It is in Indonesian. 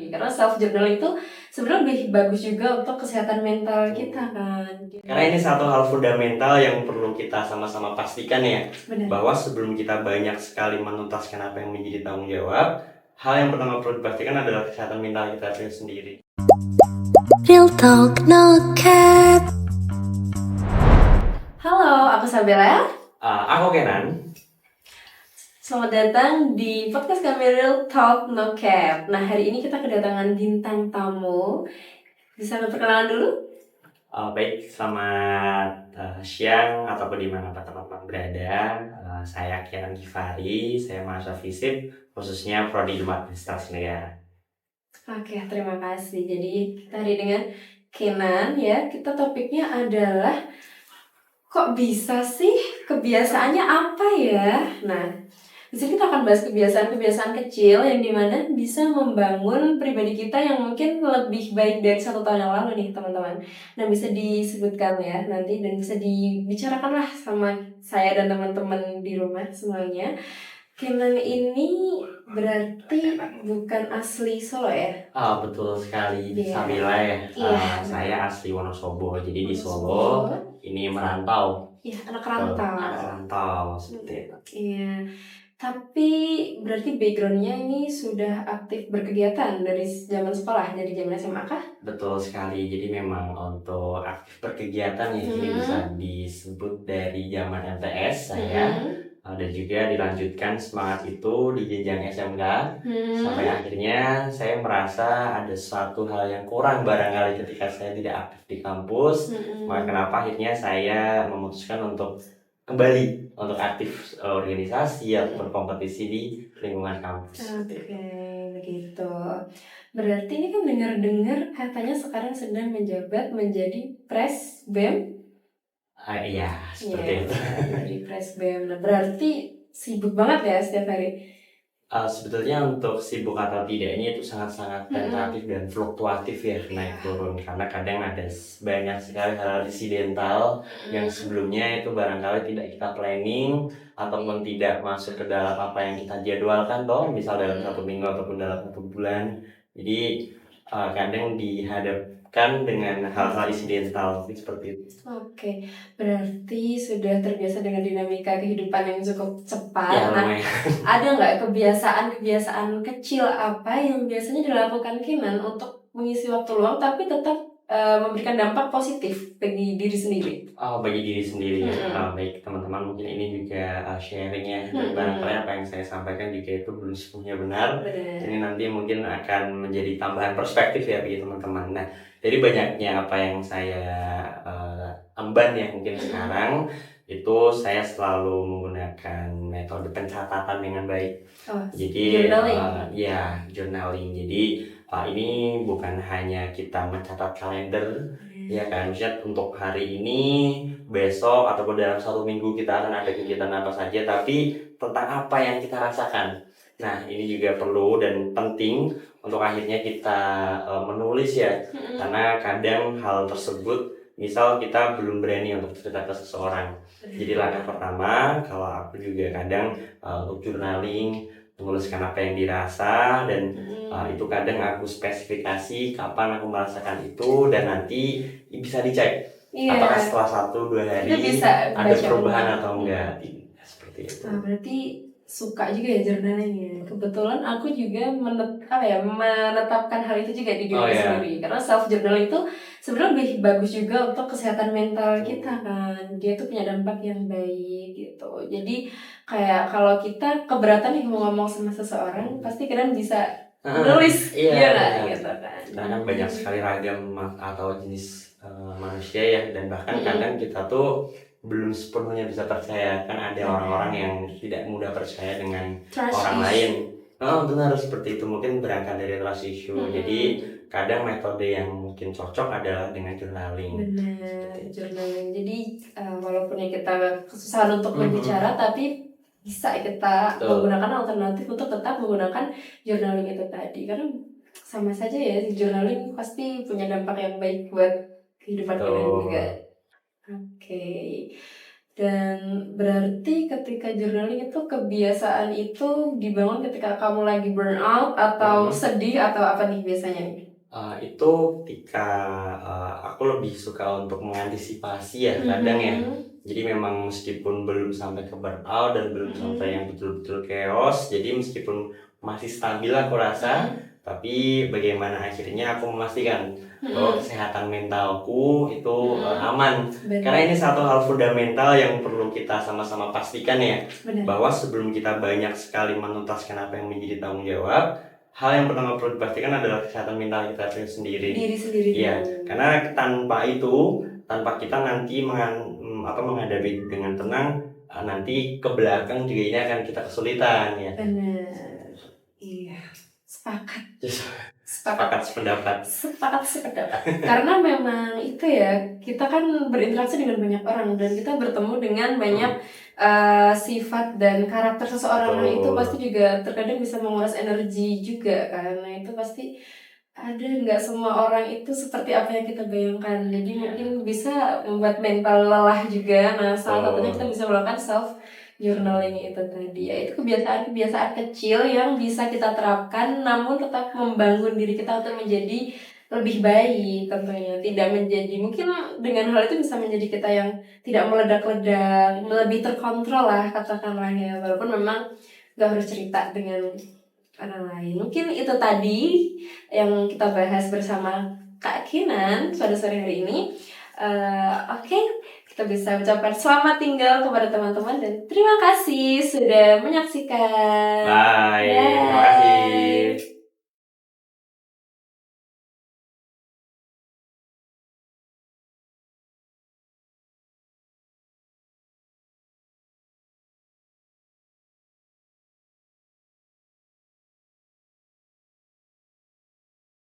Karena self journal itu sebenarnya lebih bagus juga untuk kesehatan mental kita kan. Karena ini satu hal fundamental yang perlu kita sama-sama pastikan ya. Benar. Bahwa sebelum kita banyak sekali menuntaskan apa yang menjadi tanggung jawab, hal yang pertama perlu dipastikan adalah kesehatan mental kita sendiri. Real Talk No Cap. Halo, aku Sabella. Aku Kenan. Selamat datang di podcast kami Real Talk No Cap. Nah, hari ini kita kedatangan bintang tamu. Bisa memperkenalkan dulu? Baik, selamat siang ataupun dimanapun teman-teman berada. Saya Kenan Givari, saya mahasiswa FISIP, khususnya Prodi Ilmu Administrasi Negara. Oke, terima kasih. Jadi kita hari dengan Kenan ya. Kita topiknya adalah kok bisa sih? Kebiasaannya apa ya? Nah, di sini kita akan bahas kebiasaan-kebiasaan kecil yang dimana bisa membangun pribadi kita yang mungkin lebih baik dari 1 tahun yang lalu nih teman-teman. Nah, bisa disebutkan ya nanti dan bisa dibicarakan lah sama saya dan teman-teman di rumah semuanya. Kenan ini berarti bukan asli Solo ya? Betul sekali, Iya. Sabila ya. Iya. Saya asli Wonosobo, jadi di Solo ini merantau. Iya, anak rantau. Anak rantau, seperti itu. Iya. Tapi berarti backgroundnya ini sudah aktif berkegiatan dari zaman sekolah, dari zaman SMA kah? Betul sekali, jadi memang untuk aktif berkegiatan ya, jadi bisa disebut dari zaman MTS saya, dan juga dilanjutkan semangat itu di jenjang SMK, sampai akhirnya saya merasa ada suatu hal yang kurang barangkali ketika saya tidak aktif di kampus, maka kenapa akhirnya saya memutuskan untuk kembali untuk aktif organisasi atau berkompetisi di lingkungan kampus. Oke, begitu. Berarti ini kan dengar-dengar katanya sekarang sedang menjabat menjadi Pres BEM? Iya, seperti itu. Jadi Pres BEM. Nah, berarti sibuk banget ya setiap hari? Sebetulnya untuk sibuk atau tidaknya itu sangat-sangat tentatif dan fluktuatif ya, naik turun, karena kadang ada banyak sekali hal insidental yang sebelumnya itu barangkali tidak kita planning ataupun tidak masuk ke dalam apa yang kita jadwalkan toh, misal dalam 1 minggu ataupun dalam 1 bulan. Jadi kadang dihadapkan dengan hal-hal insidental seperti itu. Oke, berarti sudah terbiasa dengan dinamika kehidupan yang cukup cepat. Ya, Nah, lumayan. ada nggak kebiasaan-kebiasaan kecil apa yang biasanya dilakukan Kinan untuk mengisi waktu luang tapi tetap memberikan dampak positif bagi diri sendiri? Bagi diri sendiri ya. Baik teman-teman, mungkin ini juga sharing ya, dan barangkali apa yang saya sampaikan juga itu belum sepenuhnya benar. Benar. Ini nanti mungkin akan menjadi tambahan perspektif ya bagi teman-teman. Nah, jadi banyaknya apa yang saya emban ya mungkin sekarang itu saya selalu menggunakan metode pencatatan dengan baik. Jadi journaling. journaling. Jadi ini bukan hanya kita mencatat kalender, ya kan, misalnya untuk hari ini, besok, ataupun dalam 1 minggu kita akan ada kegiatan apa saja, tapi tentang apa yang kita rasakan. Nah, ini juga perlu dan penting untuk akhirnya kita menulis ya, karena kadang hal tersebut, misal kita belum berani untuk cerita ke seseorang. Jadi langkah pertama, kalau aku juga kadang untuk journaling, menuliskan apa yang dirasa, dan itu kadang aku spesifikasi kapan aku merasakan itu, dan nanti bisa dicek apakah setelah 1-2 hari ada perubahan atau enggak, seperti itu. Nah, berarti suka juga ya journaling ya. Kebetulan aku juga menetapkan hal itu juga di diri sendiri. Karena self journal itu sebenarnya lebih bagus juga untuk kesehatan mental kita kan. Dia tuh punya dampak yang baik gitu. Jadi kayak kalau kita keberatan nih mau ngomong sama seseorang, pasti kalian bisa nulis, iya gitu kan. Karena kan banyak sekali ragam atau jenis manusia ya, dan bahkan kadang kita tuh belum sepenuhnya bisa percaya, kan ada orang-orang yang tidak mudah percaya dengan orang lain. Benar, seperti itu, mungkin berangkat dari trust issue. Jadi kadang metode yang mungkin cocok adalah dengan journaling. Benar, journaling. Jadi walaupun ya kita kesusahan untuk berbicara, tapi bisa kita menggunakan alternatif untuk tetap menggunakan journaling itu tadi. Karena sama saja ya, journaling pasti punya dampak yang baik buat kehidupan kita juga. Oke. Dan berarti ketika journaling itu kebiasaan itu dibangun ketika kamu lagi burnout atau sedih atau apa nih biasanya nih? Itu ketika aku lebih suka untuk mengantisipasi ya kadang ya. Jadi memang meskipun belum sampai ke burnout dan belum sampai yang betul-betul chaos, jadi meskipun masih stabil aku rasa, tapi bagaimana akhirnya aku memastikan bahwa kesehatan mentalku itu aman. Benar. Karena ini satu hal fundamental yang perlu kita sama-sama pastikan ya, Benar. bahwa sebelum kita banyak sekali menuntaskan apa yang menjadi tanggung jawab, hal yang pertama perlu dipastikan adalah kesehatan mental kita sendiri. Diri sendiri. Iya, karena tanpa itu, tanpa kita nanti menghadapi dengan tenang, nanti ke belakang juga ini akan kita kesulitan ya. Benar. Iya. Sepakat. Sepakat sependapat. Karena memang itu ya, kita kan berinteraksi dengan banyak orang dan kita bertemu dengan banyak sifat dan karakter seseorang. Nah, itu pasti juga terkadang bisa menguras energi juga kan. Nah, itu pasti ada, nggak semua orang itu seperti apa yang kita bayangkan. Jadi mungkin bisa membuat mental lelah juga. Nah, salah satunya kita bisa melakukan self journaling itu tadi, yaitu kebiasaan-kebiasaan kecil yang bisa kita terapkan namun tetap membangun diri kita untuk menjadi lebih baik tentunya. Tidak menjadi, mungkin dengan hal itu bisa menjadi kita yang tidak meledak-ledak, lebih terkontrol lah katakanlah ya, walaupun memang gak harus cerita dengan orang lain. Mungkin itu tadi yang kita bahas bersama Kak Kinan pada sore hari ini. Oke, kita bisa ucapkan selamat tinggal kepada teman-teman dan terima kasih sudah menyaksikan. Bye. Terima kasih.